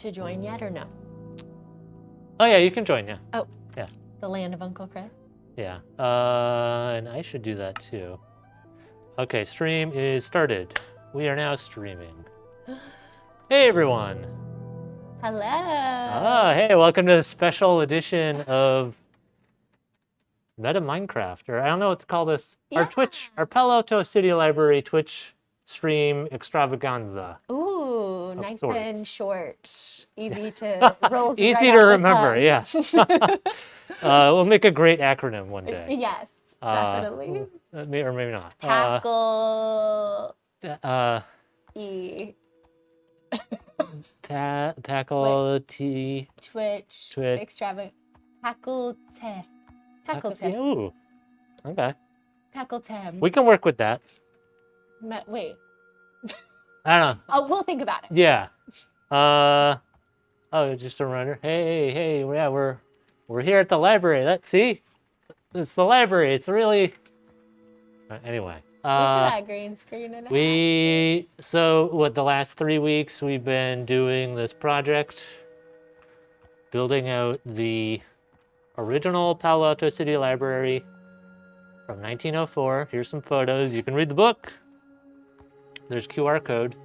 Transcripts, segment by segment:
to join yet or no? Oh yeah, you can join, yeah. Oh. Yeah. The land of Uncle Chris? Yeah. And I should do that too. Okay, stream is started. We are now streaming. Hey everyone. Hello. Hey, welcome to the special edition of MetaMinecraft, or I don't know what to call this. Our Twitch, our Palo Alto City Library Twitch stream extravaganza. Ooh, nice sorts. and short. Easy to rolls Easy right to off the remember, tongue. yeah. We'll make a great acronym one day. Yes, definitely. Or maybe not. Tackle E. Tackle T. Twitch. Twitch. Extravagant. Tackle te. Tackle te. Ooh. Okay. Tackle tem. We can work with that. Wait. I don't know. Oh, we'll think about it. Yeah. Oh, just a reminder. Hey, yeah, we're here at the library. See? It's the library. It's really anyway. Look at that green screen in action. So what, the last 3 weeks we've been doing this project, building out the original Palo Alto City Library from 1904. Here's some photos. You can read the book. There's QR code.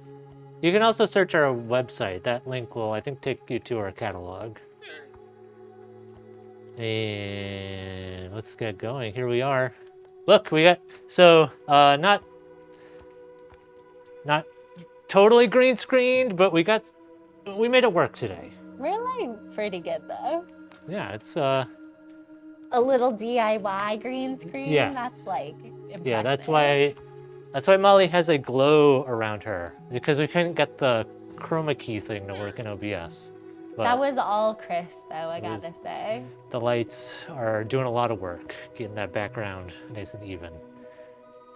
You can also search our website. That link will, I think, take you to our catalog. And let's get going. Here we are. Look, we got, so not totally green screened, but we made it work today. We're like pretty good though. Yeah, it's a little DIY green screen. Yes. That's like impressive. Yeah, that's why Molly has a glow around her, because we couldn't get the chroma key thing to work in OBS. But that was all Chris, though, I gotta say. The lights are doing a lot of work, getting that background nice and even.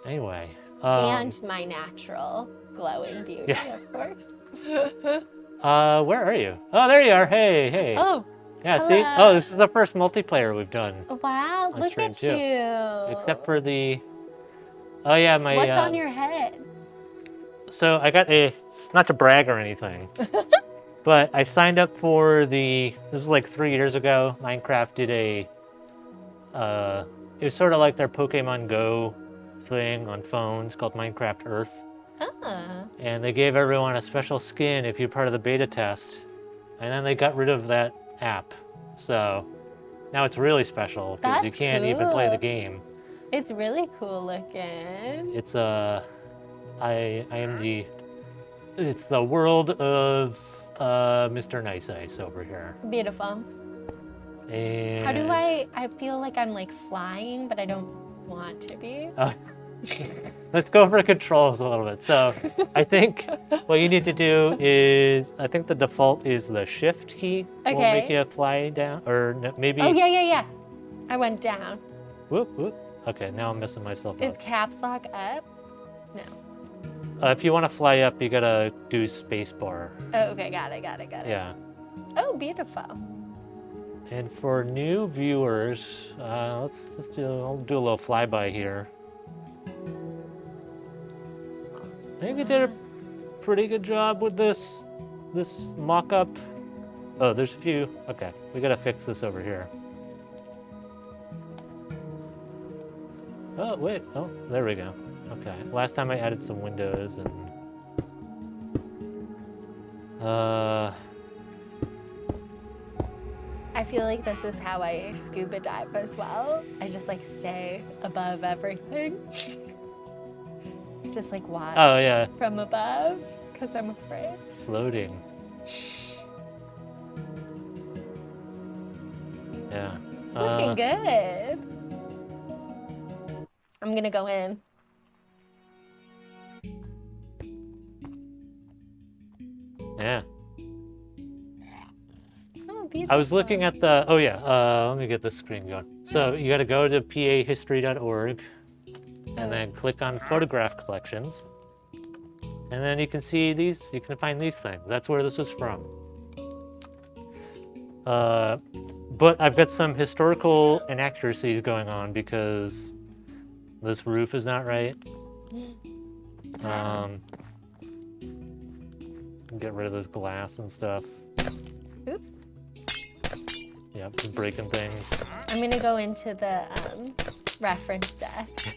Anyway. And my natural glowing beauty, yeah. of course. Where are you? Oh, there you are. Hey. Oh, yeah, hello. see? Oh, this is the first multiplayer we've done. Wow, look at too. you. Except for the... Oh, yeah, my... What's on your head? So I got not to brag or anything, but I signed up for this was like 3 years ago. Minecraft did it was sort of like their Pokemon Go thing on phones called Minecraft Earth. And they gave everyone a special skin if you're part of the beta test. And then they got rid of that app. So now it's really special because you can't even play the game. It's really cool looking. It's it's the world of Mr. Nice Ice over here. Beautiful. And how do I feel like I'm like flying, but I don't want to be. Let's go over controls a little bit. So I think what you need to do is, I think the default is the shift key. Okay. Will make you fly down, or maybe. Oh yeah. I went down. Whoop. Okay, now I'm messing myself up. Is caps lock up? No. If you want to fly up, you gotta do spacebar. Oh, okay, got it. Yeah. Oh, beautiful. And for new viewers, I'll do a little flyby here. I think we did a pretty good job with this mock-up. Oh, there's a few. Okay, we gotta fix this over here. Oh, wait. Oh, there we go. Okay. Last time I added some windows and... I feel like this is how I scuba dive as well. I just like stay above everything. Just like watch from above, because I'm afraid. Floating. Yeah. It's looking good. I'm gonna go in. Yeah. Oh, beautiful. I was looking at the, let me get this screen going. So you gotta go to pahistory.org and then click on photograph collections. And then you can see these, you can find these things. That's where this was from. But I've got some historical inaccuracies going on because this roof is not right. Get rid of this glass and stuff. Oops. Yeah, breaking things. I'm gonna go into the reference desk.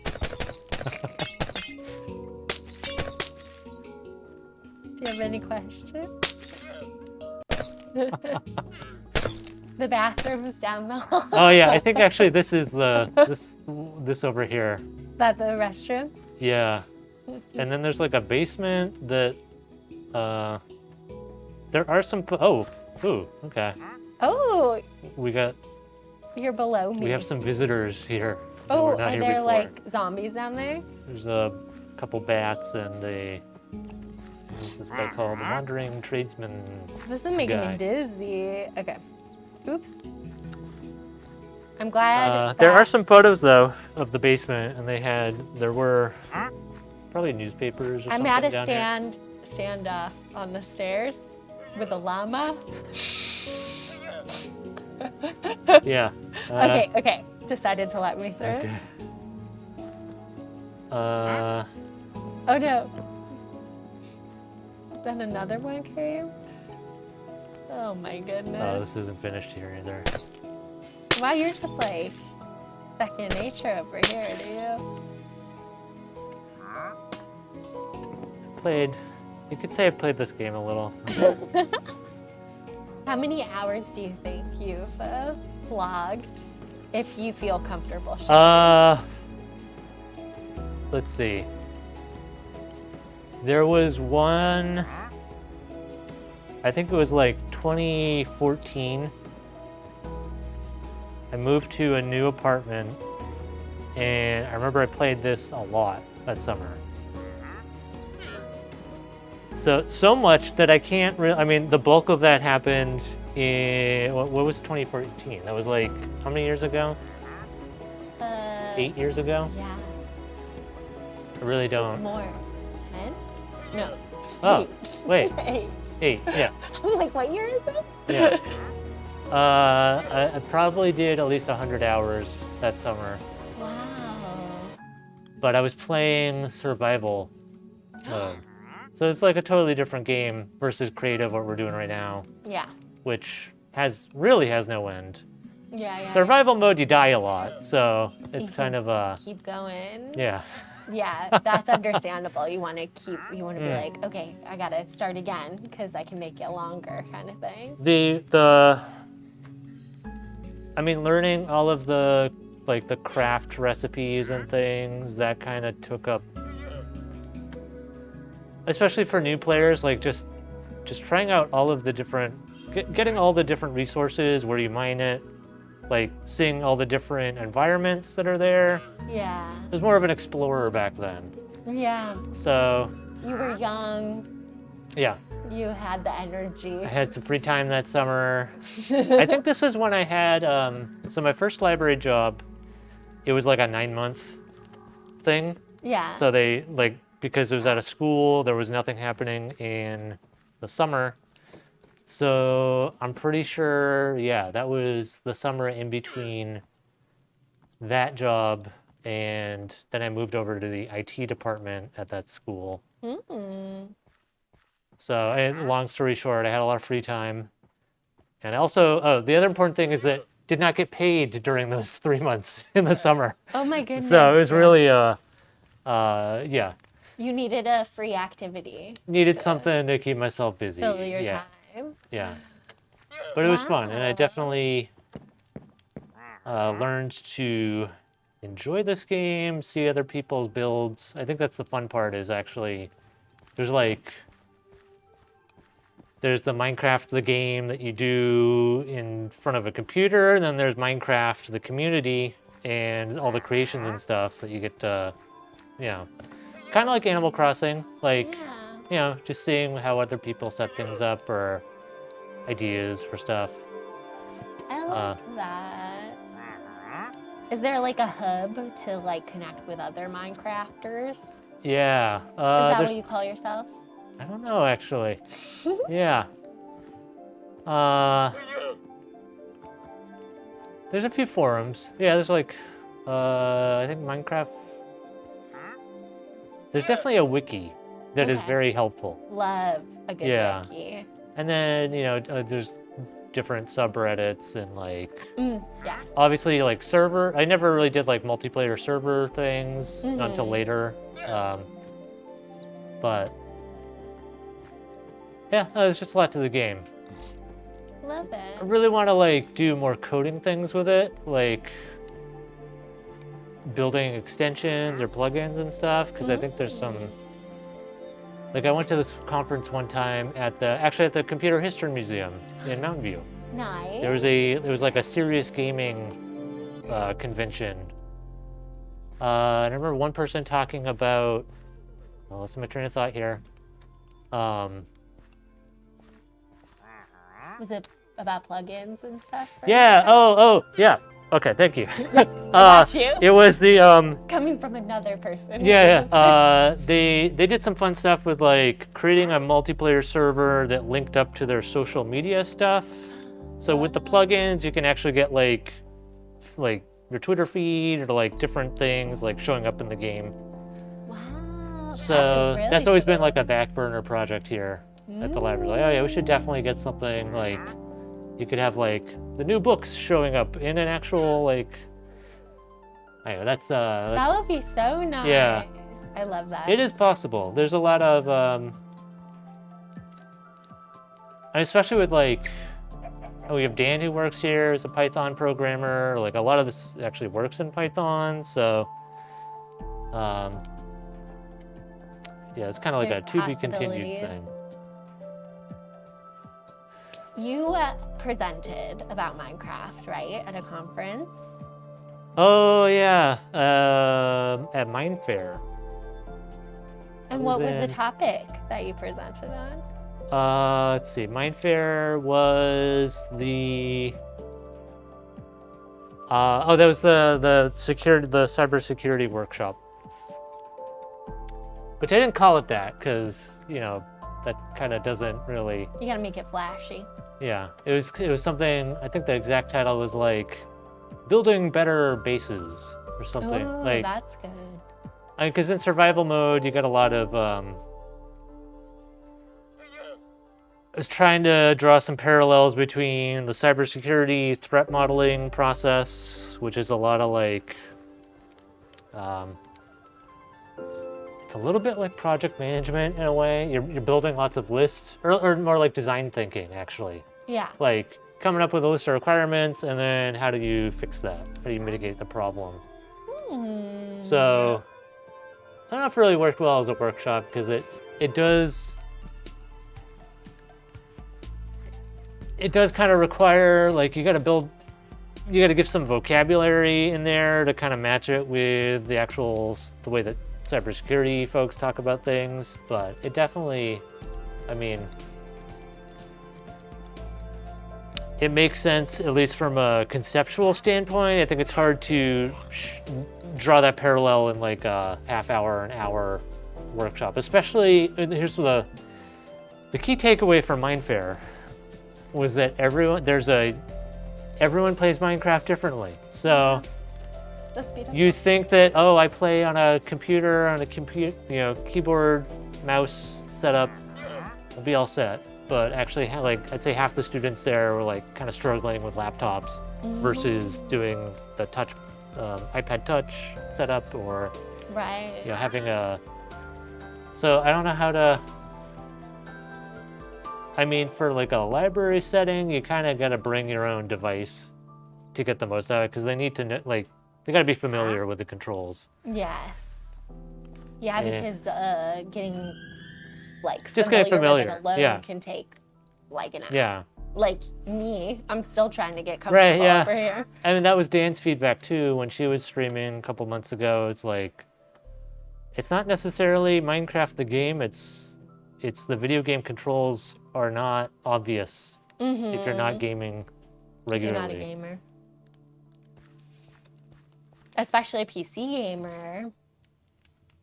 Do you have any questions? The bathroom is down the hall. Oh yeah, I think actually this is this over here. Is that the restroom? Yeah. And then there's like a basement that there are some ooh, okay. Oh, We got you're below me. we have some visitors here. that Oh, were not are here there before. like zombies down there? There's a couple bats and what's this guy called? The Wandering Tradesman. This is making guy. me dizzy. Okay. Oops. I'm glad. There are some photos though of the basement, and there were probably newspapers or I'm something at a down here. stand on the stairs with a llama. Yeah. Okay. Decided to let me through. Okay. Oh no. Then another one came. Oh my goodness. Oh, this isn't finished here either. Wow, you're just like second nature over here, do you? You could say I played this game a little. How many hours do you think you've logged? If you feel comfortable sharing. Let's see. There was one, I think it was like 2014. I moved to a new apartment, and I remember I played this a lot that summer. So much that I can't really, I mean, the bulk of that happened in, what was 2014? That was like, how many years ago? 8 years ago? Yeah. I really don't. More. 10? No. Oh, 8. wait. 8. 8, yeah. I'm like, what year is it? Yeah. I probably did at least 100 hours that summer. Wow. But I was playing survival mode. So it's like a totally different game versus creative, what we're doing right now, Yeah. which really has no end. Yeah. Survival mode, you die a lot, so it's You kind of a... Keep going. Yeah. Yeah, that's understandable. You want to be like, okay, I gotta start again because I can make it longer, kind of thing. I mean, learning all of the craft recipes and things, that kind of took up, especially for new players, like just trying out all of the different, getting all the different resources, where you mine it, like seeing all the different environments that are there. Yeah. I was more of an explorer back then. Yeah. So. You were young. Yeah. You had the energy. I had some free time that summer. I think this was when I had, so my first library job, it was like a 9-month thing. Yeah. So they, because it was at a school, there was nothing happening in the summer. So I'm pretty sure, yeah, that was the summer in between that job, and then I moved over to the IT department at that school. So, long story short, I had a lot of free time. And also, the other important thing is that did not get paid during those 3 months in the summer. Oh my goodness. So it was really, yeah. You needed a free activity. Needed something to keep myself busy. Fill your time. Yeah. But it was fun, and I definitely learned to enjoy this game, see other people's builds. I think that's the fun part, is actually, there's the Minecraft, the game that you do in front of a computer, and then there's Minecraft, the community, and all the creations and stuff that you get to, kind of like Animal Crossing, just seeing how other people set things up or ideas for stuff. I love that. Is there like a hub to connect with other Minecrafters? Yeah. Is that what you call yourselves? I don't know, actually. Yeah. There's a few forums. Yeah, there's I think Minecraft. There's definitely a wiki that is Okay. very helpful. Love a good Yeah. wiki. And then, there's different subreddits and like, Yes. obviously like server. I never really did like multiplayer server things until later. But yeah, there's just a lot to the game. Love I it. really want to like do more coding things with it, like building extensions or plugins and stuff, because I think there's some. Like I went to this conference one time at the Computer History Museum in Mountain View. Nice. There was like a serious gaming convention. And I remember one person talking about. Well, let's my train of thought here. Was it about plugins and stuff? Yeah. Oh, yeah. Okay, thank you. Got you. It was the Coming from another person. Yeah. They did some fun stuff with like creating a multiplayer server that linked up to their social media stuff. So with the plugins, you can actually get like your Twitter feed or like different things like showing up in the game. Wow. So really that's always cool. been like a back burner project here at the library. Like, oh yeah, we should definitely get something like you could have like the new books showing up in an actual like. Anyway, that's that would be so nice. Yeah. I love that. It is possible. There's a lot of especially with like, we have Dan who works here as a Python programmer. Like a lot of this actually works in Python, so yeah, it's kind of like There's a to be continued possibilities. thing. You presented about Minecraft, right, at a conference? Oh yeah, at Mindfair. And what was the topic that you presented on? Let's see. Mindfair was the. That was the cybersecurity workshop. Which I didn't call it that because that kind of doesn't really. You gotta make it flashy. Yeah, it was something. I think the exact title was like, building better bases or something. Oh, like that's good. I mean, because in survival mode you got a lot of. I was trying to draw some parallels between the cybersecurity threat modeling process, which is a lot of like. It's a little bit like project management in a way. You're building lots of lists, or more like design thinking, actually. Yeah. Like coming up with a list of requirements, and then how do you fix that? How do you mitigate the problem? So, I don't know if it really worked well as a workshop because it does kind of require like you got to give some vocabulary in there to kind of match it with the way that cybersecurity folks talk about things, but it definitely, I mean, it makes sense, at least from a conceptual standpoint. I think it's hard to draw that parallel in like a half hour, an hour workshop, especially, here's the key takeaway from Mindfair was that everyone plays Minecraft differently. So That's beautiful. you think that, oh, I play on a computer, keyboard, mouse setup, I'll be all set. But actually, like I'd say half the students there were like kind of struggling with laptops versus doing the touch, iPad Touch setup, or right. having a. So I don't know how to. I mean, for like a library setting, you kind of got to bring your own device to get the most out of it, because they need to know, like, they got to be familiar with the controls. Yes. Yeah, because getting like just get familiar with it alone can take like an hour. Yeah. Like me, I'm still trying to get comfortable over here. I mean, that was Dan's feedback too when she was streaming a couple months ago. It's like, it's not necessarily Minecraft the game. It's the video game controls are not obvious if you're not gaming regularly. If you're not a gamer. Especially a PC gamer,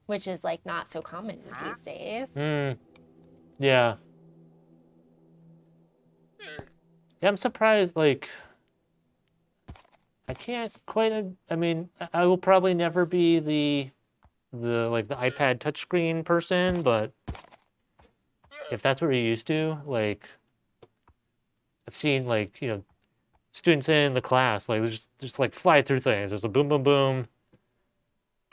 which is like not so common these days. Yeah. Yeah, I'm surprised, like, I can't quite, I mean, I will probably never be the iPad touchscreen person, but if that's what you're used to, like I've seen like, students in the class, like just like fly through things. There's a boom, boom, boom.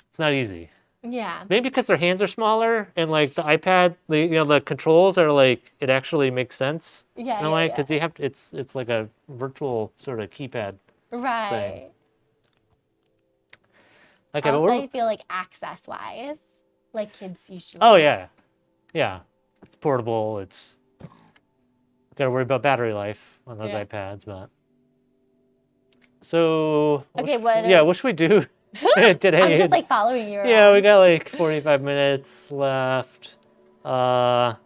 It's not easy. Yeah. Maybe because their hands are smaller and like the iPad, the controls are like, it actually makes sense. Yeah, in a way, because you have to, it's like a virtual sort of keypad thing. Right. Okay, Also, but I feel like access-wise, like kids usually. oh yeah, it's portable. It's got to worry about battery life on those iPads, but so Okay, what should we do today? I'm just like following you around. Yeah, we got like 45 minutes left. Let's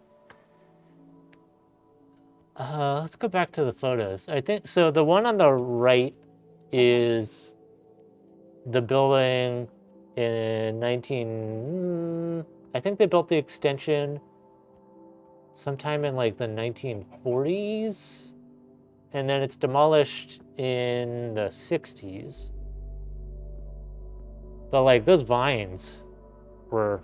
go back to the photos. I think so. The one on the right is the building in I think they built the extension sometime in like the 1940s, and then it's demolished in the 60s. But like those vines were,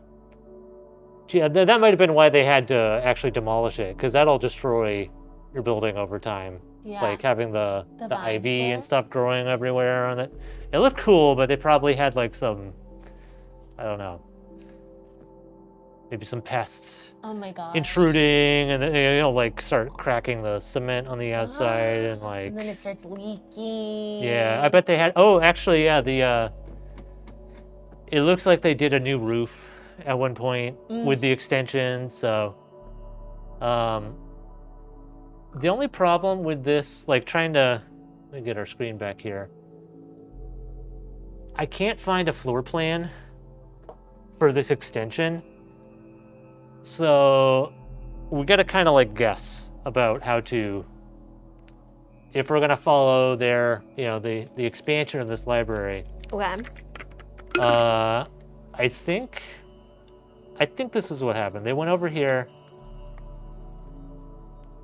that might have been why they had to actually demolish it, because that'll destroy your building over time. Yeah. Like having the ivy there. and stuff growing everywhere on it. It looked cool, but they probably had like some, I don't know, maybe some pests Oh my god. intruding, and like start cracking the cement on the outside and like. And then it starts leaking. Yeah, I bet they had. Oh, actually, yeah. It looks like they did a new roof at one point with the extension. So, the only problem with this, like let me get our screen back here. I can't find a floor plan for this extension. So we got to kind of like guess about how to, if we're going to follow their, the expansion of this library. Okay. I think this is what happened. They went over here.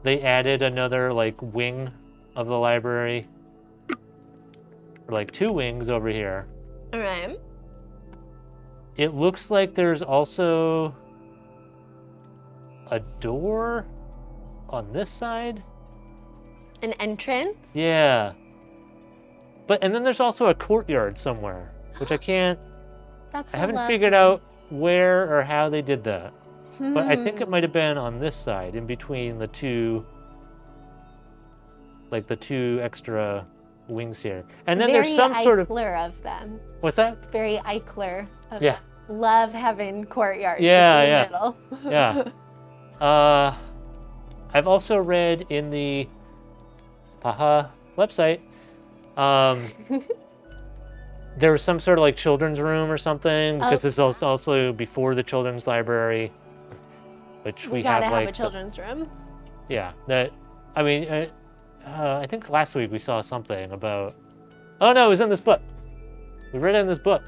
They added another like wing of the library, or like 2 wings over here. All right. It looks like there's also a door on this side. An entrance? Yeah. And then there's also a courtyard somewhere, which I can't. That's so I haven't lovely. figured out where or how they did that. But I think it might have been on this side, in between the 2, like the 2 extra wings here. And then there's some sort of. Very Eichler of them. What's that? Very Eichler. Of Yeah. Love having courtyards. Yeah, just in the middle. Yeah. I've also read in the Paha website, there was some sort of like children's room or something, because this is also before the children's library, which we gotta have have like a children's room. Yeah, I think last week we saw something about. Oh no, it was in this book. We read it in this book.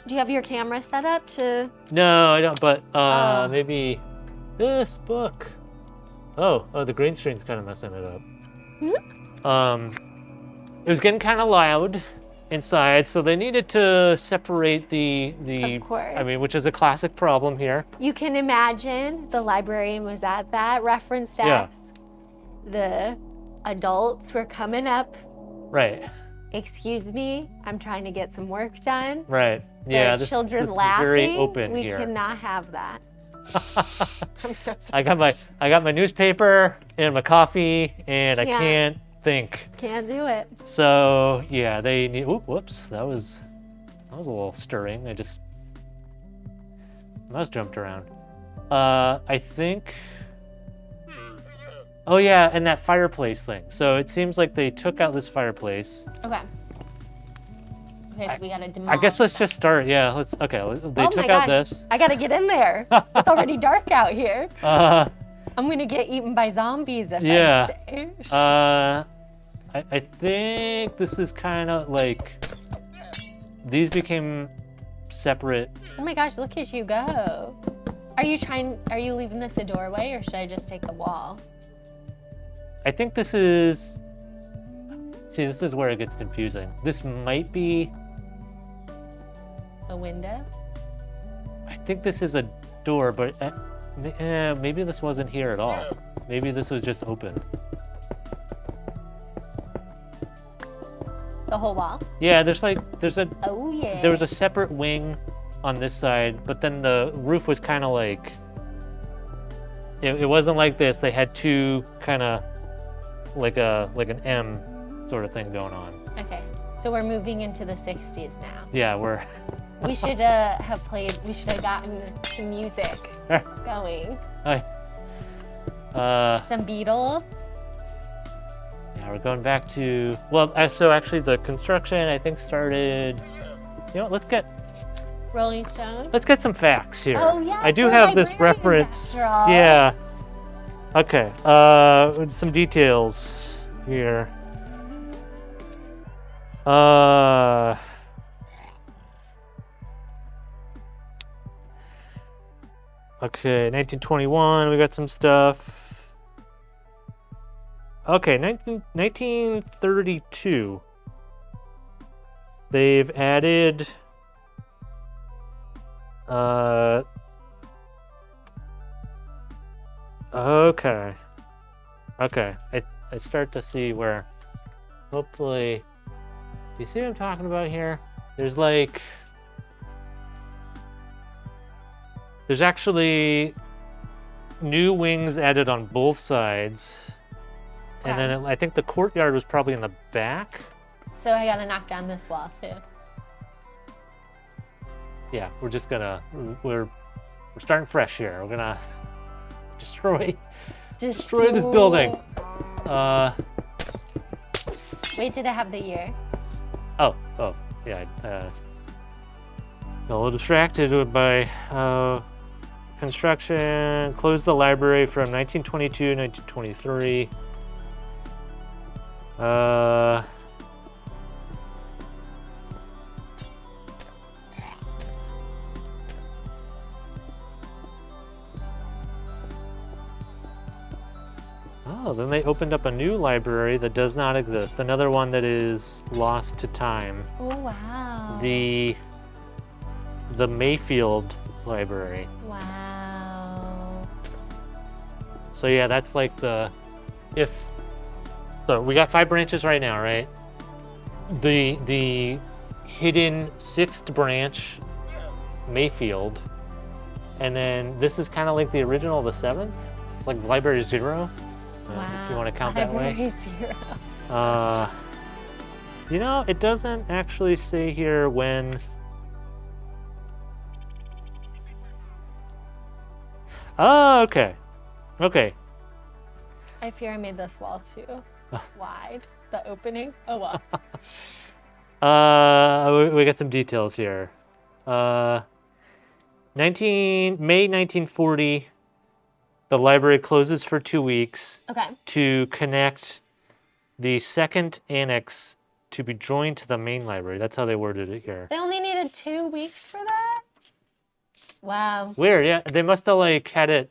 Do you have your camera set up to? No, I don't. But maybe this book. Oh, the green screen's kind of messing it up. It was getting kind of loud inside, so they needed to separate the. Of course. I mean, which is a classic problem here. You can imagine the librarian was at that reference desk. The adults were coming up. Right. Excuse me, I'm trying to get some work done. Right. Yeah. The children this laughing. is very open we here. cannot have that. I'm so sorry. I got my newspaper and my coffee, and I can't think. Can't do it. So yeah, they need. Whoops, that was a little stirring. My mouse jumped around. I think. Oh yeah, and that fireplace thing. So it seems like they took out this fireplace. Okay. Okay, so we gotta demolish. I guess let's just start. Yeah, let's. Okay, they took out this. I gotta get in there. It's already dark out here. I'm gonna get eaten by zombies if I stay. I think this is kind of like these became separate. Oh my gosh, look at you go. Are you leaving this a doorway, or should I just take the wall? I think this is. See, this is where it gets confusing. This might be A window? I think this is a door, but maybe this wasn't here at all. Maybe this was just open. The whole wall? Yeah, there's a Oh yeah. there was a separate wing on this side, but then the roof was kind of like it wasn't like this. They had two kind of like an M sort of thing going on. Okay, so we're moving into the 60s now. Yeah, we're We should we should have gotten some music going. Some Beatles. Yeah, we're going back to, well, so actually the construction I think started, you know, let's get Rolling Stone. some facts here. Oh yeah. I do we're have this librarians reference. after all. Yeah. Okay. Some details here. Okay, 1921, we got some stuff. Okay, 1932. They've added okay. I start to see where hopefully, do you see what I'm talking about here? There's actually new wings added on both sides. And then I think the courtyard was probably in the back. So I gotta knock down this wall too. Yeah, we're starting fresh here. We're gonna destroy this building. Wait, did I have the year? Oh, yeah. Got a little distracted by construction. Closed the library from 1922 to 1923. Oh, then they opened up a new library that does not exist. Another one that is lost to time. Oh, wow. The Mayfield Library. Wow. So yeah, that's like so we got 5 branches right now, right? The hidden 6th branch, Mayfield, and then this is kind of like the original, the 7th. It's like Library 0. Wow. If you want to count that way. Library 0. You know, it doesn't actually say here when. Oh, okay. Okay. I fear I made this wall too wide. The opening. Oh well. We got some details here. May 1940. The library closes for 2 weeks. Okay. To connect the 2nd annex to be joined to the main library. That's how they worded it here. They only needed 2 weeks for that? Wow. Weird, yeah. They must have had it,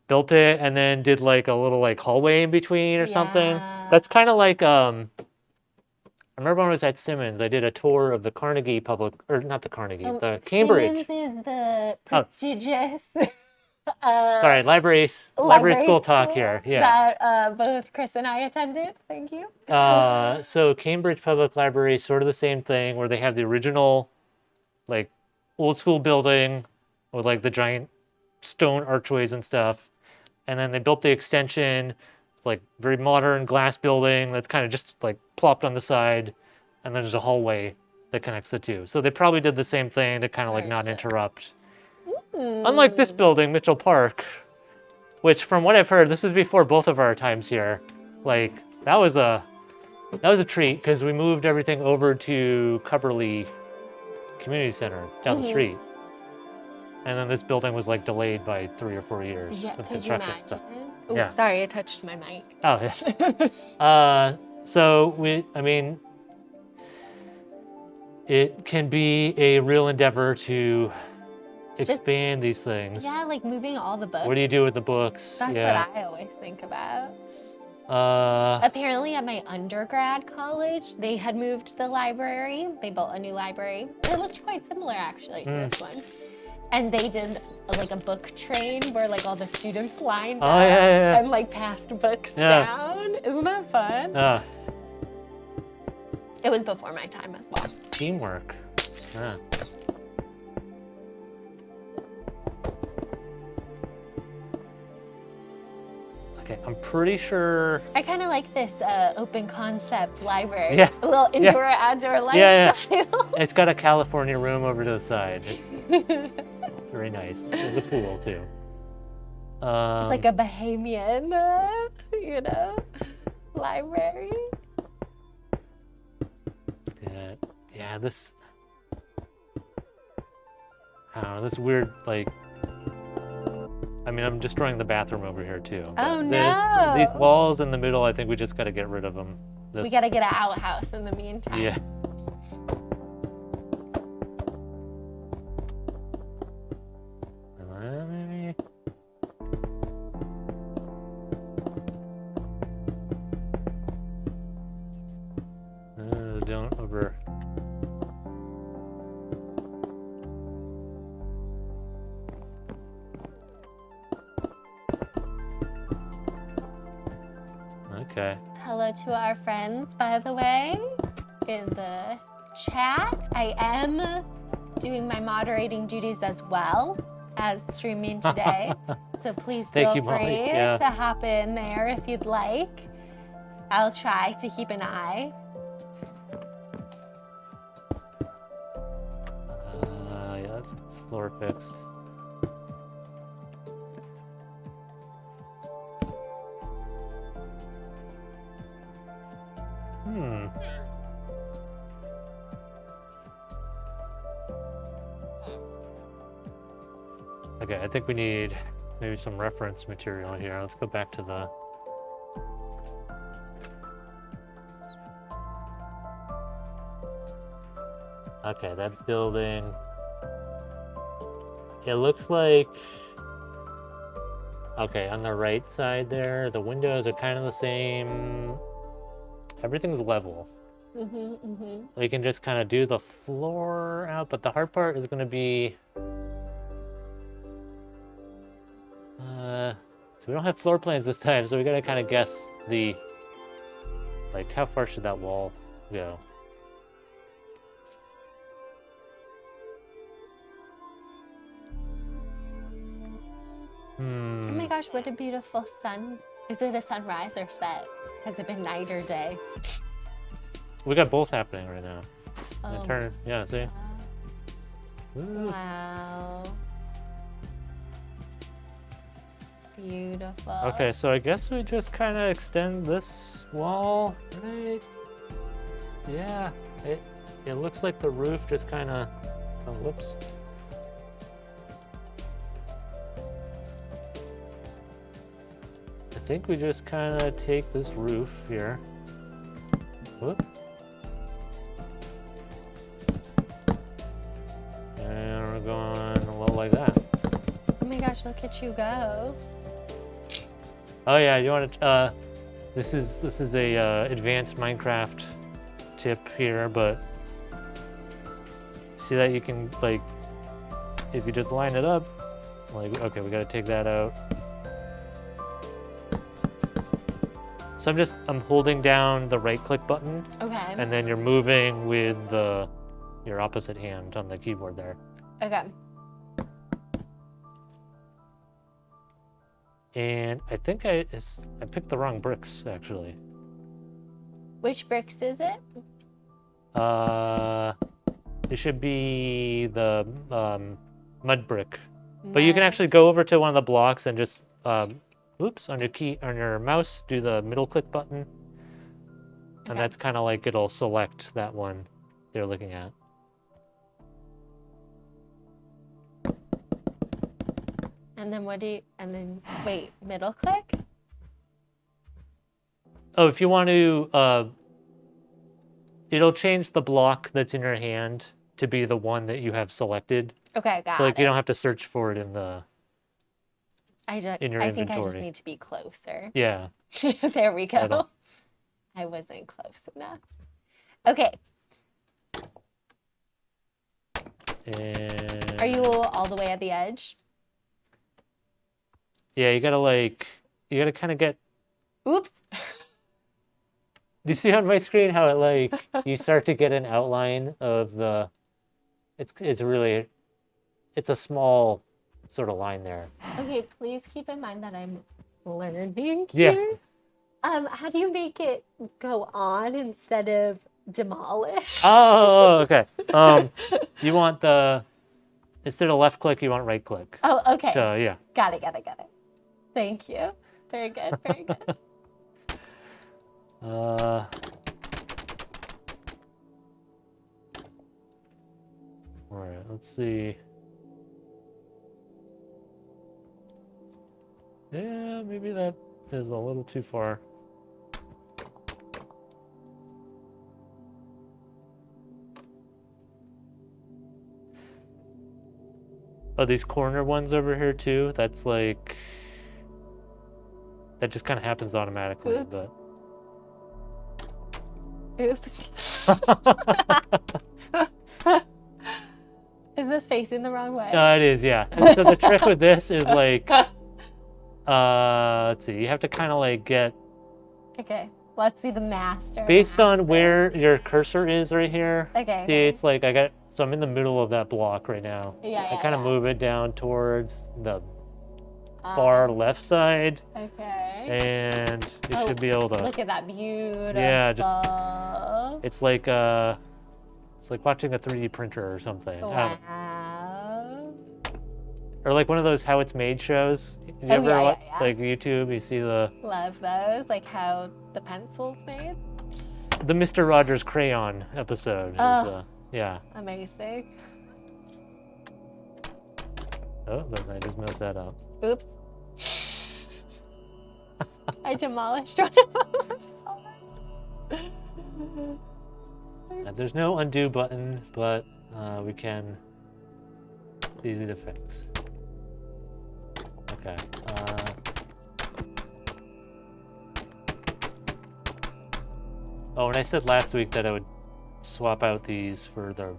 built it, and then did a little hallway in between or something. That's kind of like, I remember when I was at Simmons, I did a tour of the Carnegie not the Carnegie, the Cambridge. Simmons is the prestigious... Sorry, library school talk here. Yeah. That both Chris and I attended. Thank you. So Cambridge Public Library is sort of the same thing, where they have the original, old school building with the giant stone archways and stuff, and then they built the extension. It's very modern glass building that's kind of just plopped on the side, and then there's a hallway that connects the two. So they probably did the same thing to kind of not interrupt. Unlike this building, Mitchell Park, which from what I've heard, this is before both of our times here. That was a treat because we moved everything over to Cubberley Community Center down the street. And then this building was delayed by 3 or 4 years with construction stuff. Oh, yeah. Sorry, I touched my mic. Oh, yes. So it can be a real endeavor to expand these things. Yeah, moving all the books. What do you do with the books? That's what I always think about. Apparently at my undergrad college, they had moved the library. They built a new library. It looked quite similar actually to this one. And they did like a book train where like all the students lined up and like passed books down. Isn't that fun? It was before my time as well. Teamwork. Yeah. Okay, I'm pretty sure. I kind of like this open concept library. Yeah. A little indoor, outdoor lifestyle. Yeah. It's got a California room over to the side. It's very nice. There's a pool too. It's like a Bahamian, you know, library. It's good. Yeah, this. I don't know, this weird, like. I mean, I'm destroying the bathroom over here too. Oh no! These walls in the middle, I think we just gotta get rid of them. We gotta get an outhouse in the meantime. Yeah. Maybe. Don't over. Okay. Hello to our friends, by the way, in the chat. I am doing my moderating duties as well as streaming today. So please feel free to hop in there if you'd like. I'll try to keep an eye. Yeah, that's floor fixed. Okay, I think we need maybe some reference material here. Let's go back to the... Okay, that building... It looks like... Okay, on the right side there, the windows are kind of the same. Everything's level. We can just kind of do the floor out, but the hard part is going to be... So we don't have floor plans this time, so we gotta kind of guess the... Like, how far should that wall go? Oh my gosh, what a beautiful sun. Is it a sunrise or set? Has it been night or day? We got both happening right now. Oh. Yeah, see? Wow. Beautiful. Okay, so I guess we just kind of extend this wall, right? Yeah, it looks like the roof just kind of... Oh, whoops. I think we just kind of take this roof here. Whoop. And we're going a little like that. Oh my gosh, look at you go. Oh yeah, you want to? This is a advanced Minecraft tip here, but see that you can like, if you just line it up, like okay, we got to take that out. So I'm holding down the right-click button. Okay. And then you're moving with your opposite hand on the keyboard there. Okay. And I think I picked the wrong bricks, actually. Which bricks is it? It should be the mud brick. But you can actually go over to one of the blocks and just, oops, on your mouse, do the middle click button. And that's kind of like it'll select that one they're looking at. And then wait, middle click? Oh, if you want to, it'll change the block that's in your hand to be the one that you have selected. Okay, got it. So like you don't have to search for it in the... in your I think I just inventory. need to be closer. Yeah. There we Right on. go. I wasn't close enough. Okay. And Are you all the way at the edge? yeah, you gotta kind of get. Oops. Do you see on my screen how it like you start to get an outline of the? It's really, it's a small sort of line there. Okay, please keep in mind that I'm learning Yes. here. How do you make it go on instead of demolish? Oh, okay. You want instead of left click, you want right click. Oh, okay. Yeah. Got it. Thank you. Very good. All right. Let's see. Yeah, maybe that is a little too far. Oh, these corner ones over here too. That's like that just kind of happens automatically, Oops. but. Oops. Is this facing the wrong way? It is, yeah. And so the trick with this is like, let's see, you have to kind of like get Okay, let's see the master. based on where your cursor is right here. Okay. See, it's like so I'm in the middle of that block right now. Yeah. I kind of move it down towards the far left side. Okay. And you should be able to. Look at that, beautiful. Yeah, it's like watching a 3D printer or something. Wow. Or like one of those how it's made shows. You ever like YouTube? You see the. Love those, like how the pencil's made. The Mr. Rogers crayon episode. Yeah. Amazing. Oh, I just messed that up. Oops. I demolished one of them. I'm sorry. There's no undo button, but we can. It's easy to fix. Okay. Oh, and I said last week that I would swap out these for to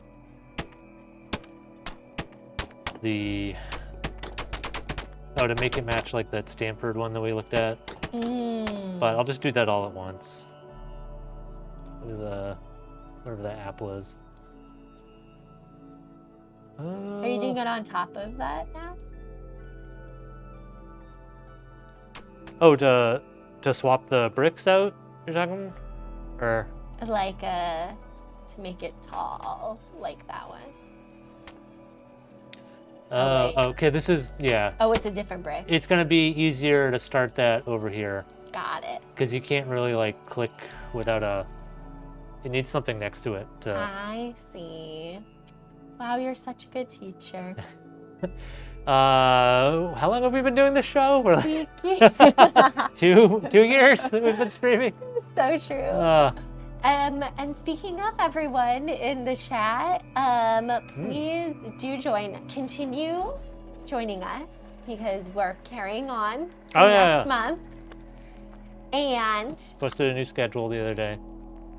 make it match like that Stanford one that we looked at. But I'll just do that all at once. Whatever that app was. Are you doing it on top of that now? Oh, to swap the bricks out, you're talking? Or Like to make it tall, like that one. okay, this is, yeah. Oh, it's a different brick. It's gonna be easier to start that over here. Got it. Because you can't really like click without it needs something next to it. I see. Wow, you're such a good teacher. How long have we been doing this show? We're like, Thank you. 2 years that we've been streaming. So true. And speaking of everyone in the chat, please do continue joining us because we're carrying on next month. And posted a new schedule the other day.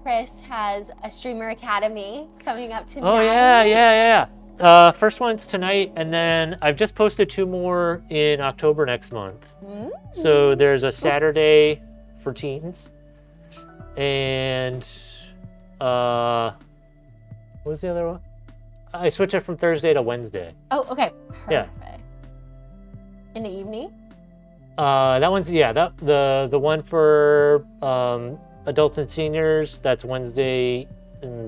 Chris has a Streamer Academy coming up tonight. Oh yeah. First one's tonight, and then I've just posted 2 more in October next month. So there's a Saturday for teens, and what was the other one? I switched it from Thursday to Wednesday. Oh, okay. Perfect. Yeah. In the evening? That one's the one for adults and seniors. That's Wednesday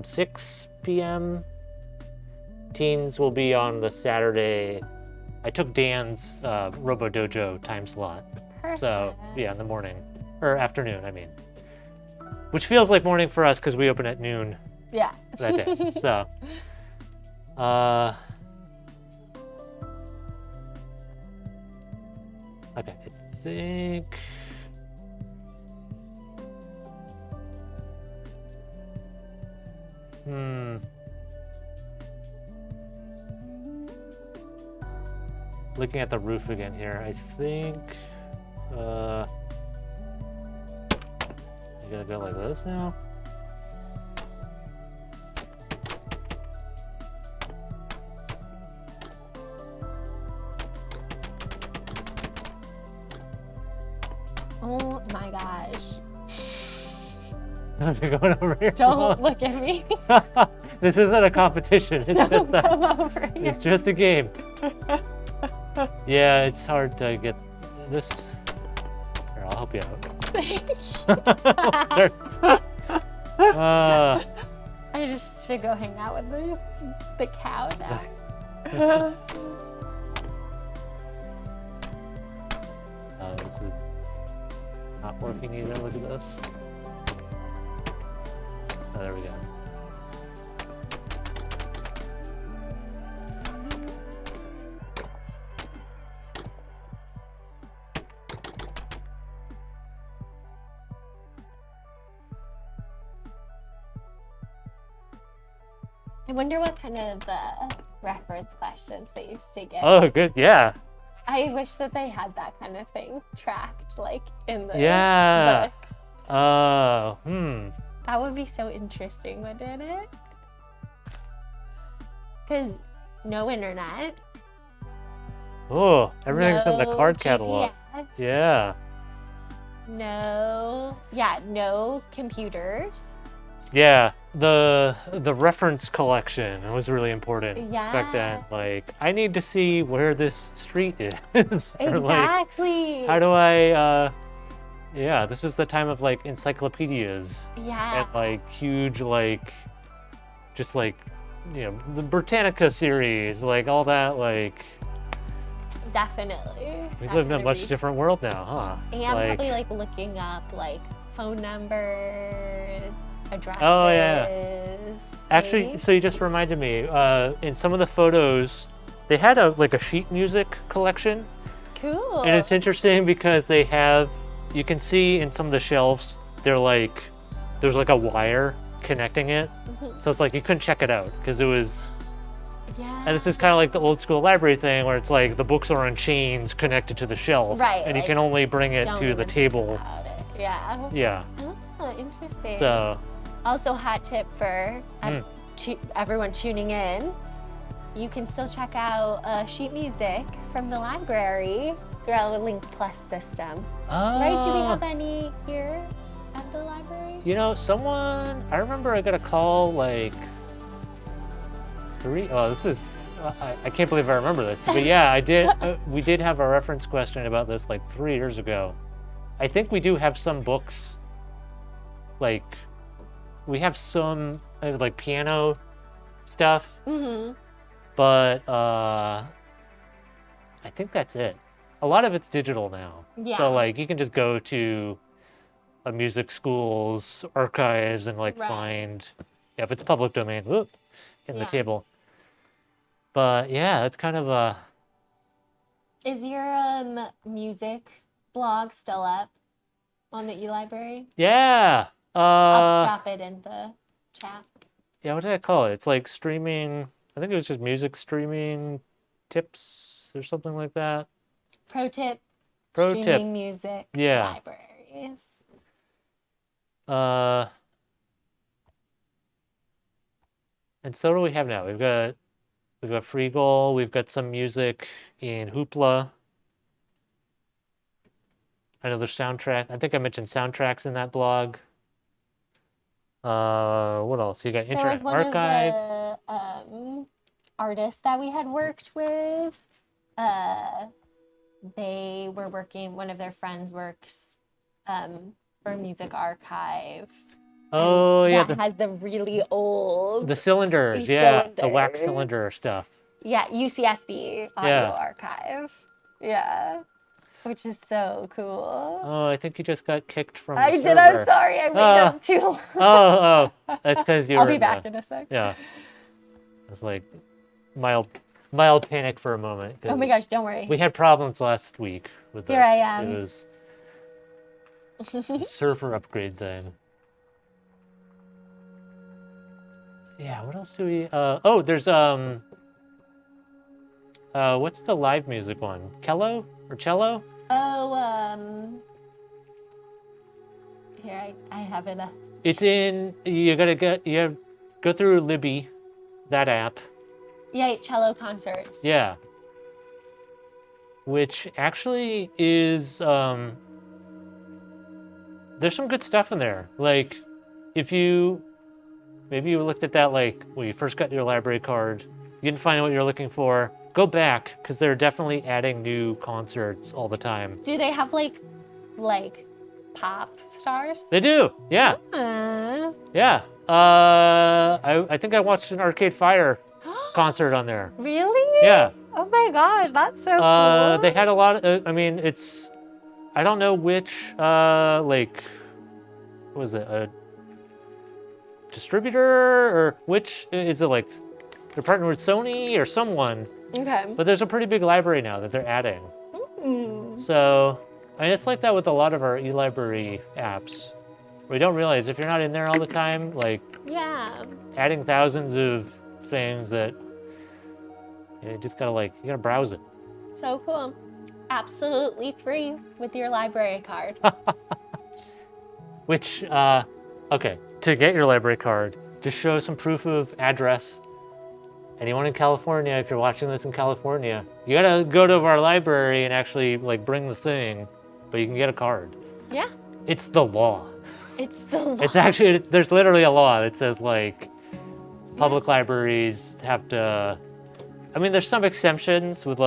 6 p.m. Teens will be on the Saturday. I took Dan's Robo Dojo time slot. Perfect. So yeah, in the morning or afternoon, I mean, which feels like morning for us because we open at noon. Yeah. That day. So. Okay, I think. looking at the roof again here. I think I gotta go like this now. Oh my gosh. How's it going over here? Don't look at me. This isn't a competition. It's Don't just come over here. it's just a game. Yeah, it's hard to get this. Here, I'll help you out. I just should go hang out with the cow now. This is not working either. Look at this. Oh, there we go. I wonder what kind of reference questions they used to get. Oh, good. Yeah. I wish that they had that kind of thing tracked, like in the Yeah. books. Oh, That would be so interesting, wouldn't it? Because no internet. Oh, everything's in the no card catalog. GPS, Yeah. No computers. Yeah. The reference collection was really important back then. Yeah. Like, I need to see where this street is. Or, like, Exactly. how do I yeah, this is the time of like encyclopedias Yeah. and like huge like just like the Britannica series, like all that, like Definitely. we That live in a kind of much reason. different world now, huh? It's And like, probably like looking up like phone numbers, addresses. Oh, yeah. Actually, maybe? so you just reminded me, in some of the photos, they had like a sheet music collection. Cool. And it's interesting because they have, you can see in some of the shelves, there's like a wire connecting it. Mhm. So it's like you couldn't check it out because it was, Yeah. and this is kind of like the old school library thing where it's like the books are on chains connected to the shelf. Right, And you like, can only bring it Don't to the even think table. about it. Yeah. Yeah. Oh, interesting. So, Also, hot tip for Mm. everyone tuning in: you can still check out sheet music from the library through our Link Plus system. Right? Do we have any here at the library? I remember I got a call like this is, I can't believe I remember this. But yeah, I did, we did have a reference question about this like 3 years ago. I think we do have some books, like, we have some like piano stuff, Mm-hmm. but I think that's it. A lot of it's digital now. Yeah. So like you can just go to a music school's archives and like Right. find, if it's public domain, whoop, in the Yeah. table. But yeah, that's kind of a, Is your music blog still up on the eLibrary? yeah. I'll drop it in the chat. Yeah, what did I call it? It's like streaming, I think it was just music streaming tips or something like that. Pro tip: Pro streaming tip. music Yeah. libraries. And so what do we have now? We've got Freegal, we've got some music in Hoopla. I know there's soundtrack. I think I mentioned soundtracks in that blog. What else? You got There was Internet one Archive. of the artists that we had worked with. They were working, one of their friends works for Music Archive. Oh yeah, That has the really old, the cylinders, the yeah, the wax cylinders. cylinder stuff. yeah, UCSB Audio Yeah. Archive. Yeah, which is so cool. Oh, I think you just got kicked from the I did, server. I'm sorry, I waited Ah. too long. Oh, that's because you were I'll be in back the, in a sec. yeah. It was like mild panic for a moment. Oh my 'cause gosh, don't worry. we had problems last week with this. Here I am. It was a server upgrade thing. Yeah, what else do we? Oh, there's what's the live music one? Cello or cello? Oh, here I have it. It's in. You go through Libby, that app. Yeah, cello concerts. Yeah. Which actually is there's some good stuff in there. Like, if you maybe you looked at that like when you first got your library card, you didn't find what you're looking for. Go back because they're definitely adding new concerts all the time. Do they have like pop stars? They do. Yeah. Uh, Yeah. I think I watched an Arcade Fire concert on there. Really? Yeah. Oh my gosh, that's so cool. They had a lot of, I mean, I don't know which, like, what was it, a distributor, or which, is it like, they're partnered with Sony or someone, Okay. but there's a pretty big library now that they're adding. Mm. So, I mean, it's like that with a lot of our e-library apps. We don't realize if you're not in there all the time, like, Yeah. adding thousands of things that you just gotta you gotta browse it. So cool. Absolutely free with your library card. Which, okay, to get your library card, just show some proof of address. Anyone in California, if you're watching this in California, you gotta go to our library and actually bring the thing, but you can get a card. Yeah. It's the law. It's the law. It's actually, there's literally a law that says public libraries have to, I mean, there's some exemptions with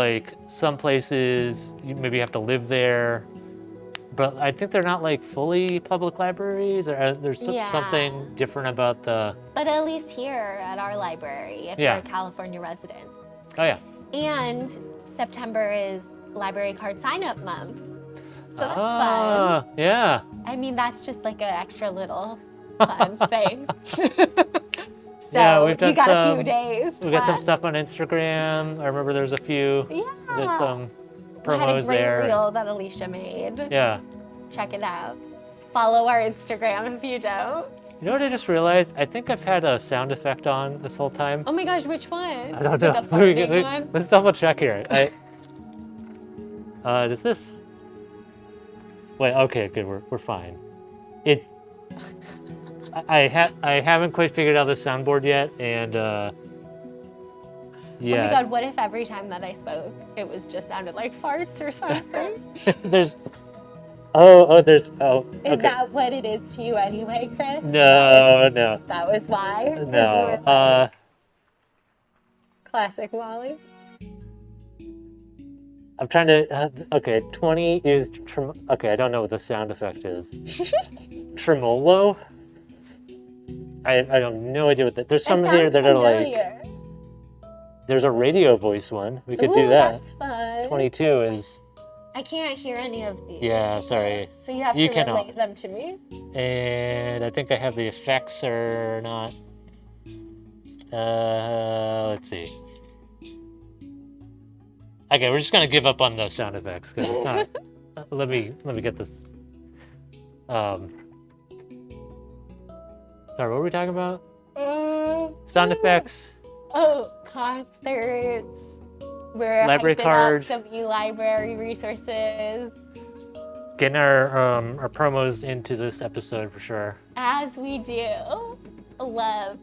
some places, you maybe have to live there, but I think they're not fully public libraries, or there's something different about the... But at least here at our library, if you're a California resident. Oh yeah. And September is library card sign-up month. So that's fun. Yeah. I mean, that's just like an extra little fun thing. So yeah, we've done you got a few days. We got some stuff on Instagram. I remember there's a few. Yeah. There's some We had a promos great there. reel that Alicia made. Yeah. Check it out. Follow our Instagram if you don't. You know what I just realized? I think I've had a sound effect on this whole time. Oh my gosh, which one? I don't Like know. a farting one? Let's double check here. Does this? Wait. Okay. Good. We're fine. I haven't quite figured out the soundboard yet, and yeah. Oh my god, what if every time that I spoke, it was just sounded like farts or something? there's. Is Okay. that what it is to you anyway, Chris? No. That was why? No. Classic Wally. I'm trying to. Okay, 20 is. Okay, I don't know what the sound effect is. Tremolo? I have no idea what that. There's some here that are There's a radio voice one. We could do that. That's fun. 22 is. I can't hear any of these. Yeah, sorry. So you have to relate them to me. And I think I have the effects or not. Let's see. Okay, we're just gonna give up on the sound effects because it's not. let me get this. Sorry, what were we talking about? Sound effects. Oh, concerts. We're library hyping card. up some e-library resources. Getting our promos into this episode for sure. As we do. Love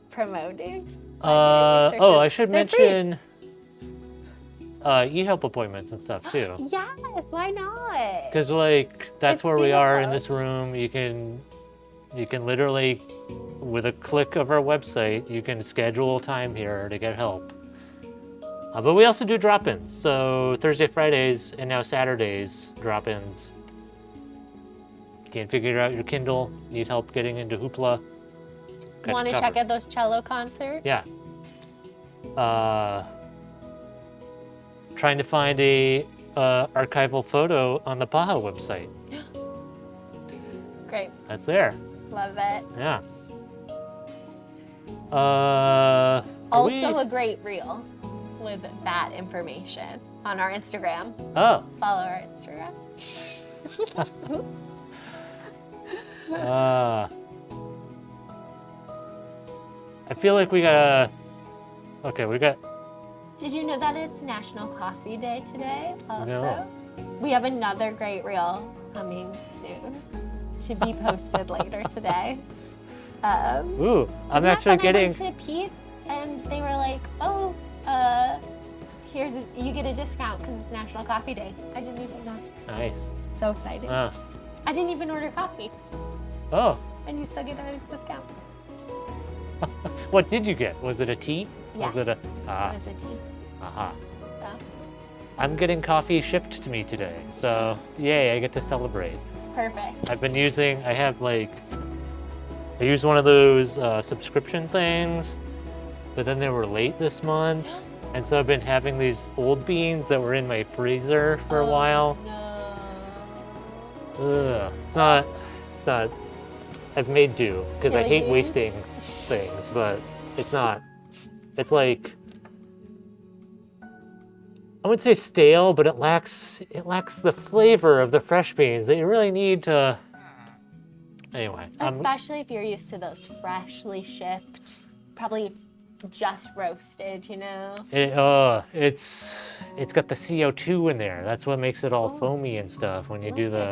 promoting. I should They're mention e-help appointments and stuff too. Yes, why not? Because that's It's where we are in beautiful. this room. You can literally, with a click of our website, you can schedule time here to get help. But we also do drop-ins. So Thursday, Fridays, and now Saturdays drop-ins. Can't figure out your Kindle, need help getting into Hoopla. Want to check out those cello concerts? Yeah. Trying to find a archival photo on the Baja website. Great. That's there. Love it. Yeah. Also a great reel with that information on our Instagram. Oh. Follow our Instagram. I feel like we gotta. Okay, we got. Do Did you know that it's National Coffee Day today also? No. We have another great reel coming soon to be posted later today. Ooh, I'm actually getting. I went to Pete's and they were like, "Oh, you get a discount because it's National Coffee Day." I didn't even know. Nice. So excited. I didn't even order coffee. Oh. And you still get a discount. What did you get? Was it a tea? Yeah. Was it a? It was a tea. So. I'm getting coffee shipped to me today, so yay! I get to celebrate. Perfect. I used one of those subscription things, but then they were late this month, and so I've been having these old beans that were in my freezer for a while. No. Ugh. It's not. I've made do because I hate wasting things, but it's not. It's like, I wouldn't say stale, but it lacks the flavor of the fresh beans that you really need to. Anyway. Especially if you're used to those freshly shipped, probably just roasted, you know? It's got the CO2 in there. That's what makes it all foamy and stuff when you do the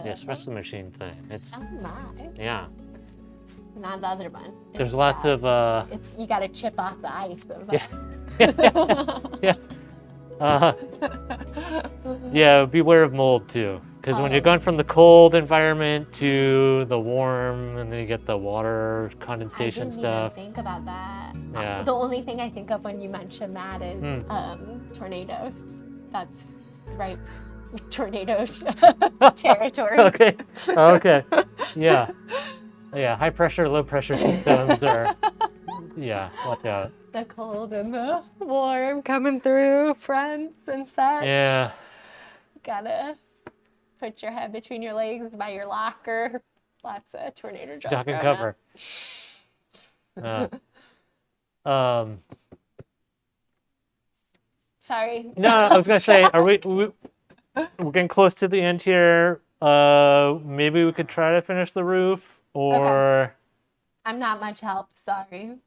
espresso machine thing. It's oh my. Yeah. Not the other one. There's lots of you gotta chip off the ice of yeah. Yeah, beware of mold too. Because when you're going from the cold environment to the warm, and then you get the water condensation stuff. I didn't even think about that. Yeah. The only thing I think of when you mention that is tornadoes. That's right, tornado territory. Okay. Okay. Yeah. Yeah. High pressure, low pressure systems are. Yeah. Watch out. The cold and the warm coming through, fronts and such. Yeah. Gotta put your head between your legs by your locker. Lots of tornado drill. Duck and cover. Sorry. No, I was gonna say, are we're getting close to the end here. Maybe we could try to finish the roof, or. Okay. I'm not much help. Sorry.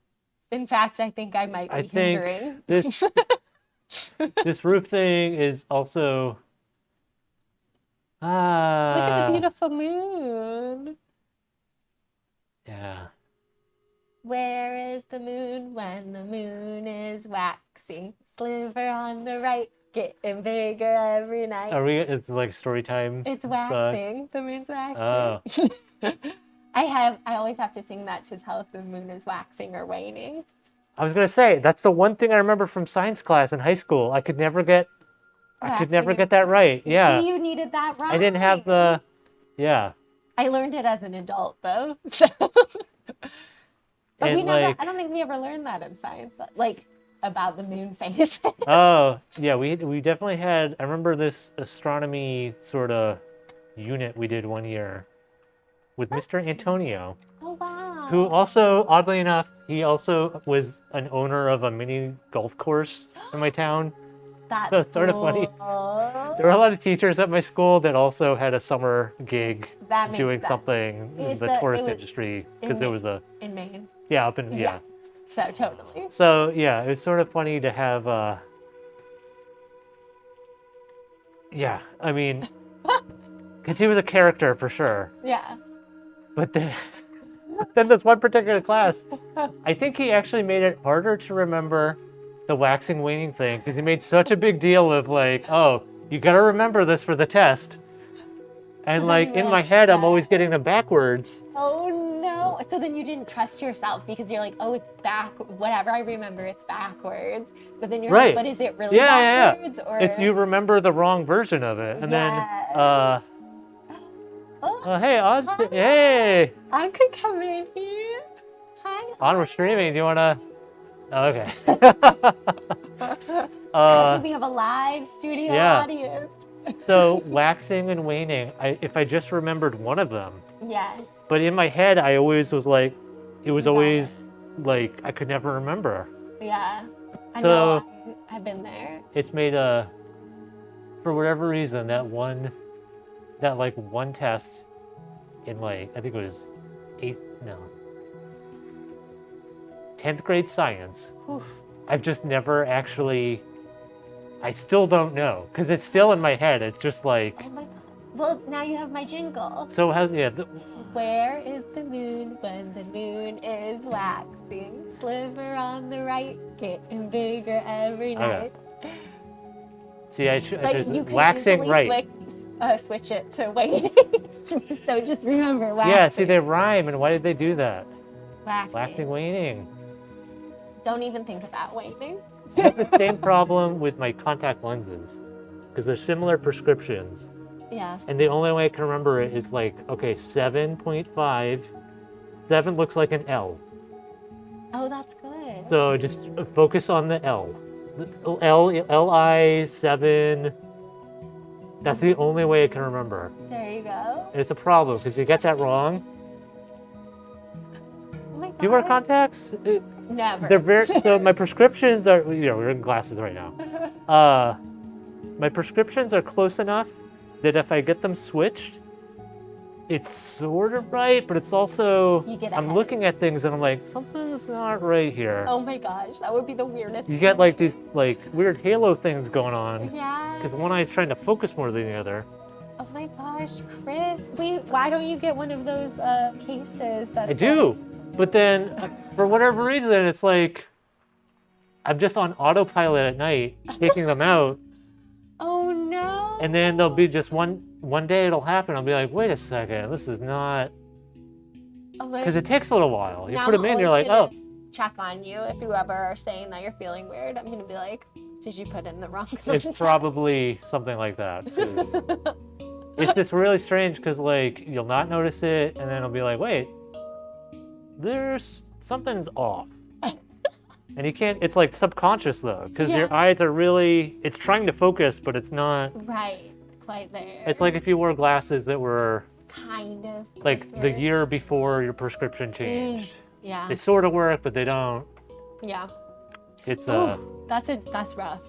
In fact, I think I might be hindering. This roof thing is also. Look at the beautiful moon. Yeah. Where is the moon when the moon is waxing? Sliver on the right, getting bigger every night. It's like story time. It's waxing. The moon's waxing. Oh. I always have to sing that to tell if the moon is waxing or waning. I was gonna say, that's the one thing I remember from science class in high school. I could never get that right. Yeah. See, you needed that right. I didn't have the. Yeah. I learned it as an adult though. So. But I don't think we ever learned that in science, like about the moon phase. Oh, yeah, we definitely had. I remember this astronomy sort of unit we did one year with Mr. Antonio. Oh wow. Who also, oddly enough, he also was an owner of a mini golf course in my town. That's so sort of funny. There were a lot of teachers at my school that also had a summer gig doing something in the tourist industry because it was in Maine. Yeah, up in yeah. So totally. So yeah, it was sort of funny to have. Yeah, I mean, because he was a character for sure. Yeah. But then this one particular class, I think he actually made it harder to remember the waxing waning thing because he made such a big deal of like, oh, you got to remember this for the test. And so like in my head, I'm always getting them backwards. Oh no. So then you didn't trust yourself because you're like, oh, it's back, whatever I remember, it's backwards. But then you're like, but is it really backwards? Yeah. Or... It's you remember the wrong version of it. And then, hey, Odd, hey. I could come in here. Hi. On, we're streaming. Do you want to? Oh, okay. We have a live studio audience. So waxing and waning, if I just remembered one of them. Yes. But in my head, I always was like, it was always like I could never remember. Yeah. I so know. I've been there. It's made for whatever reason, that one test in like, I think it was 10th grade science. Oof. I've just never actually, I still don't know, because it's still in my head. It's just like, Oh my god. Well, now you have my jingle. so how's, yeah, Where is the moon when the moon is waxing? Sliver on the right, getting bigger every Okay. night. see, I should, But you can waxing, easily right. switch it to waning. So just remember waxing. Yeah, see, they rhyme, and why did they do that? Waxing. Waxing, waning. Don't even think about waning. I have the same problem with my contact lenses, because they're similar prescriptions. Yeah. And the only way I can remember it is like, okay, 7.5. 7 looks like an L. Oh, that's good. So just focus on the L. L-I, 7. That's the only way I can remember. There you go. And it's a problem, because you get that wrong. Oh my god. Do you wear contacts? Never. They're very, so my prescriptions are, we're in glasses right now. My prescriptions are close enough that if I get them switched, it's sort of right, but it's also, You get I'm ahead. looking at things and I'm like, something's not right here. Oh my gosh, that would be the weirdest. You get like feeling. these like weird halo things going on. Yeah. Because one eye's trying to focus more than the other. Oh my gosh, Chris. Wait, why don't you get one of those cases that I do, but then for whatever reason, it's like, I'm just on autopilot at night, taking them out. Oh no. And then there'll be just one day it'll happen. I'll be like, wait a second, this is not, Oh my because it takes a little while. You Now put them I'm in, you're always like, oh, gonna check on you if you ever are saying that you're feeling weird. I'm gonna be like, did you put in the wrong contact? it's probably something like that. 'Cause it's just really strange because like you'll not notice it, and then it'll be like, wait, there's something's off. And you can't, it's like subconscious though, because Yeah. your eyes are really, it's trying to focus, but it's not. Right, quite there. It's like if you wore glasses that were kind of like the weird. year before your prescription changed. Yeah, They sort of work, but they don't. yeah. It's That's rough.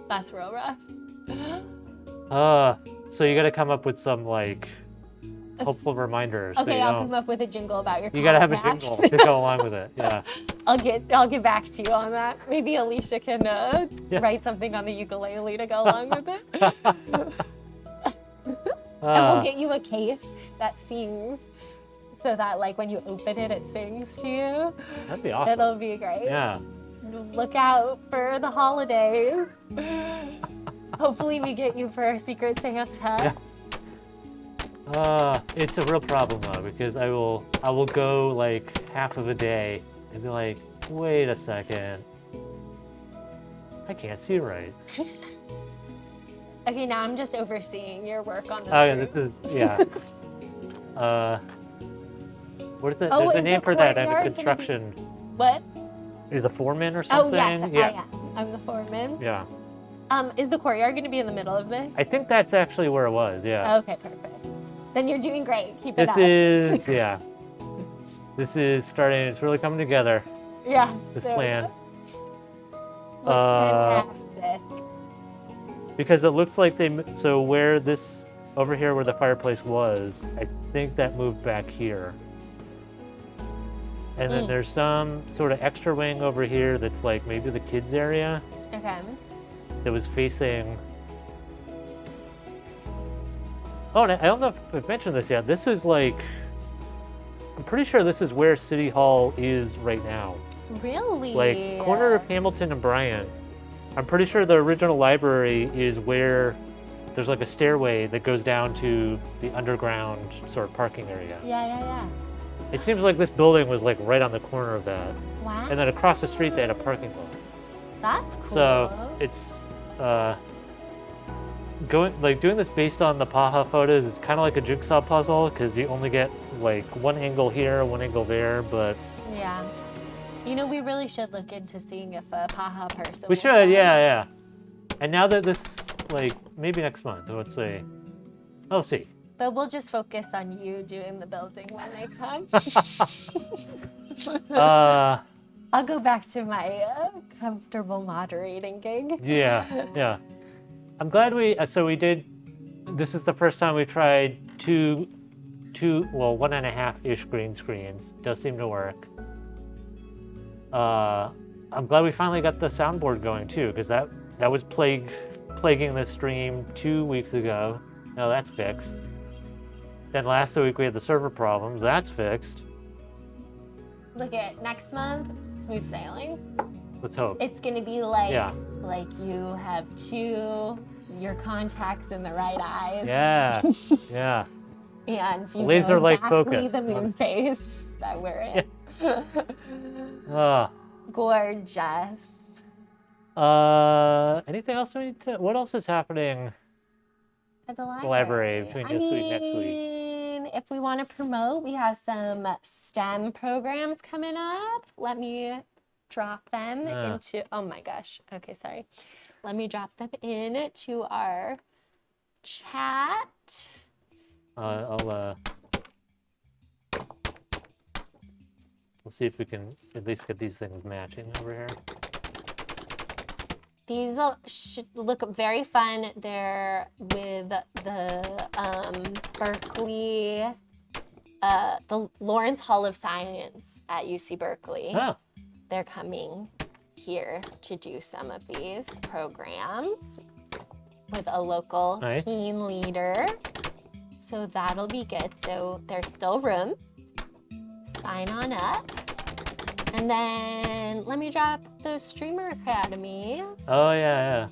That's real rough. so you got to come up with some like helpful reminders. so Okay, you I'll don't- come up with a jingle about your You got to have a contacts. jingle to go along with it. Yeah. I'll get back to you on that. Maybe Alicia can Yeah. write something on the ukulele to go along with it. And Uh, we'll get you a case that sings so that like when you open it, it sings to you. that'd be awesome. It'll be great. Yeah. Look out for the holidays. Hopefully we get you for Secret Santa. Yeah. It's a real problem though, because I will go like half of a day and be like, wait a second, I can't see right. Okay, now I'm just overseeing your work on this. Oh yeah, group. this is yeah. What is it? Oh, There's a is name the for that in courtyard gonna be- construction. What? You're the foreman or Oh something? yes, Yeah. I'm the foreman. Yeah. Is the courtyard going to be in the middle of this? I think that's actually where it was. Yeah. Okay, perfect. Then you're doing great. Keep it This up. is yeah. This is starting. It's really coming together. Yeah. This there we plan. go. Looks fantastic. Because it looks like so where this over here where the fireplace was, I think that moved back here. And then there's some sort of extra wing over here that's like maybe the kids area Okay. that was facing. Oh, and I don't know if I've mentioned this yet. This is like, I'm pretty sure this is where City Hall is right now. Really? Like corner of Hamilton and Bryant. I'm pretty sure the original library is where there's like a stairway that goes down to the underground sort of parking area. Yeah. It seems like this building was like right on the corner of that. Wow. And then across the street they had a parking lot. That's cool. So it's doing this based on the Paha photos, it's kind of like a jigsaw puzzle because you only get like one angle here, one angle there, but Yeah. You know, we really should look into seeing if a Paha person. we will should, come. yeah. And now that this, like, maybe next month, let's see. I'll see. But we'll just focus on you doing the building when they come. I'll go back to my comfortable moderating gig. Yeah. I'm glad we did, this is the first time we tried two, 1.5-ish green screens. Does seem to work. I'm glad we finally got the soundboard going too, because that was plaguing the stream 2 weeks ago. Now that's fixed. Then last week we had the server problems. That's fixed. Look at next month, smooth sailing. Let's hope. It's gonna be like, Yeah. like you have your contacts in the right eyes. Yeah. Yeah. And you Laser know light exactly focus. the moon phase that we're in. Gorgeous. Anything else we need to? What else is happening? At the Library between I this week and next week. mean, if we want to promote, we have some STEM programs coming up. Let me drop them into, oh my gosh. Okay, sorry. Let me drop them into our chat. We'll see if we can at least get these things matching over here. These should look very fun. They're with the Berkeley, the Lawrence Hall of Science at UC Berkeley. Oh. They're coming here to do some of these programs with a local teen leader. So that'll be good. So there's still room. Sign on up. And then let me drop those streamer academies. Oh, yeah.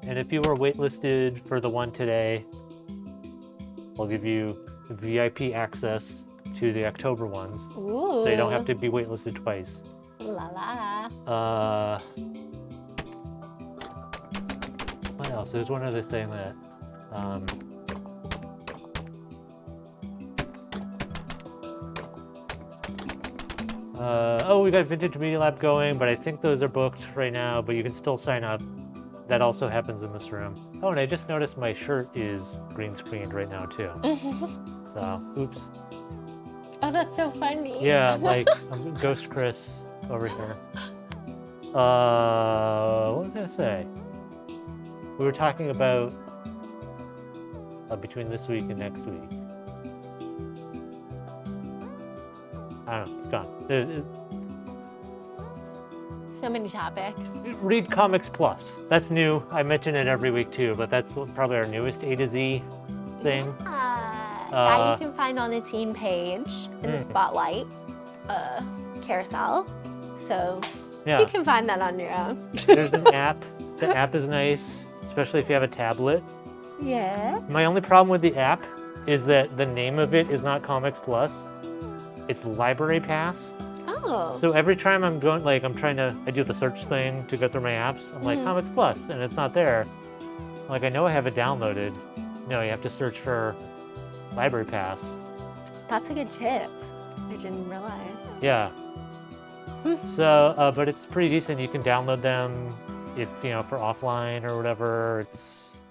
And if you were waitlisted for the one today, I'll give you VIP access to the October ones. Ooh. So you don't have to be waitlisted twice. La la. What else? There's one other thing that we got Vintage Media Lab going, but I think those are booked right now, but you can still sign up. That also happens in this room. Oh, and I just noticed my shirt is green screened right now too. So, oops. Oh, that's so funny. Yeah, like I'm Ghost Chris over here. What was I gonna say? We were talking about between this week and next week. I don't know, it's gone. So many topics. Read Comics Plus. That's new. I mention it every week too, but that's probably our newest A to Z thing. That you can find on the teen page in the Spotlight carousel. So you can find that on your own. There's an app. The app is nice, especially if you have a tablet. Yeah. My only problem with the app is that the name of it is not Comics Plus. It's Library Pass. Oh. So every time I'm going, like, I do the search thing to go through my apps. I'm like, Comics Plus, and it's not there. Like, I know I have it downloaded. No, you have to search for Library Pass. That's a good tip. I didn't realize. Yeah. So, but it's pretty decent. You can download them if, for offline or whatever.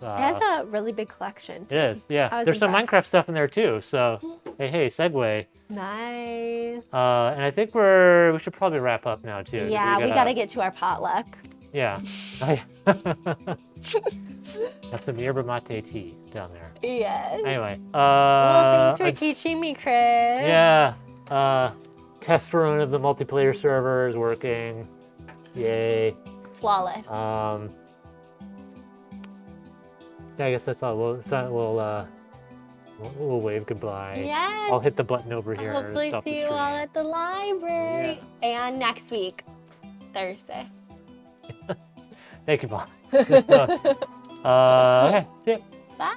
It has a really big collection, too. It is, yeah. There's some Minecraft stuff in there, too. So, hey, segue. Nice. And I think we should probably wrap up now, too. Yeah, we gotta get to our potluck. Yeah. That's some yerba mate tea down there. Yes. Anyway. Well, thanks for teaching me, Chris. Yeah. Test run of the multiplayer server is working. Yay. Flawless. I guess that's all. We'll wave goodbye. Yes. I'll hit the button over here. Hopefully stop the see you stream. all at the library. Yeah. And next week, Thursday. Thank you, Bob. Okay. See ya. Bye.